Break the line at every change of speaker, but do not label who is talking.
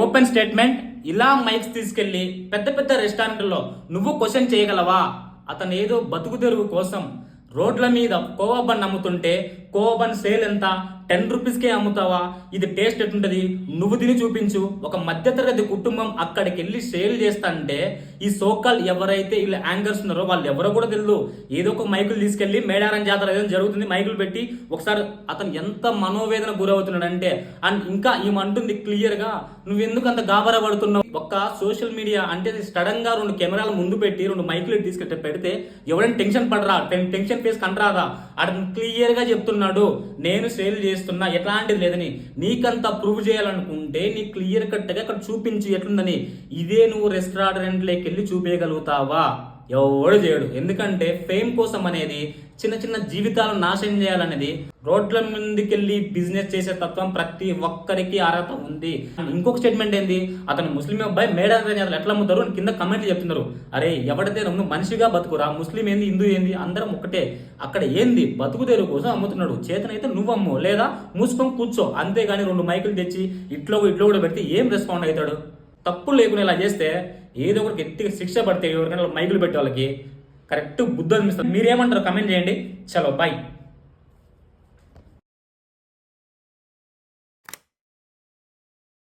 Open statement. ఇలా mics తీసుకెళ్లి పెద్ద పెద్ద రెస్టారెంట్లో నువ్వు క్వశ్చన్ చేయగలవా? అతను ఏదో బతుకు తెరువు కోసం రోడ్ల మీద కోవా బన్ అమ్ముతుంటే కోవా బన్ సేల్ ఎంత? 10 రూపీస్కే అమ్ముతావా? ఇది టేస్ట్ ఎట్టుంటది? నువ్వు తిని చూపించు. ఒక మధ్యతరగతి కుటుంబం అక్కడికి వెళ్ళి సేల్ చేస్తా అంటే ఈ సోకాల్ ఎవరైతే వీళ్ళు యాంగర్స్ ఉన్నారో వాళ్ళు ఎవరో కూడా తెలియదు. ఏదో ఒక మైకులు తీసుకెళ్లి మేడారం జాతర ఏదో జరుగుతుంది, మైకులు పెట్టి ఒకసారి అతను ఎంత మనోవేదన గురవుతున్నాడు అంటే. అండ్ ఇంకా ఈమంటుంది క్లియర్ గా, నువ్వెందుకు అంత గాబరా పడుతున్నావు? ఒక్క సోషల్ మీడియా అంటే సడన్ గా 2 కెమెరాలు ముందు పెట్టి 2 మైకులు తీసుకెళ్ళి పెడితే ఎవరైనా టెన్షన్ పడరా? టెన్షన్ ఫేస్ కంటరాదా? అతను క్లియర్ గా చెప్తున్నాడు, నేను సేల్ చేస్తున్నా, ఎట్లాంటిది లేదని. నీకంతా ప్రూవ్ చేయాలనుకుంటే నీ క్లియర్ కట్ గా అక్కడ చూపించి ఎట్లుందని. ఇదే నువ్వు రెస్టారెంట్లోకి వెళ్ళి చూపించగలుగుతావా? ఎవడు చేయడు. ఎందుకంటే ఫేమ్ కోసం అనేది చిన్న చిన్న జీవితాలను నాశనం చేయాలనేది, రోడ్ల ముందుకెళ్ళి బిజినెస్ చేసే తత్వం ప్రతి ఒక్కరికి అర్హత ఉంది. ఇంకొక స్టేట్మెంట్ ఏంది, అతను ముస్లిం అబ్బాయి మేడారం జాతర ఎట్లా అమ్ముతారు అని కింద కమెంట్లు చెప్తున్నారు. అరే ఎవడైతే నువ్వు మనిషిగా బతుకురా, ముస్లిం ఏంది హిందూ ఏంది అందరం ఒక్కటే. అక్కడ ఏంది బతుకు తెరువు కోసం అమ్ముతున్నాడు. చేతనైతే నువ్వు అమ్ము, లేదా మూసుకొని కూర్చో. అంతేగాని 2 మైకులు తెచ్చి ఇట్లో కూడా పెడితే ఏం రెస్పాండ్ అవుతాడు? తప్పు లేకుండా ఇలా చేస్తే ఏదో ఒకటి గట్టిగా శిక్ష పడితే ఎవరికైనా మైకులు పెట్టే వాళ్ళకి కరెక్ట్ బుద్ధి అనిపిస్తుంది. మీరేమంటారు? కమెంట్ చేయండి. చలో బాయ్.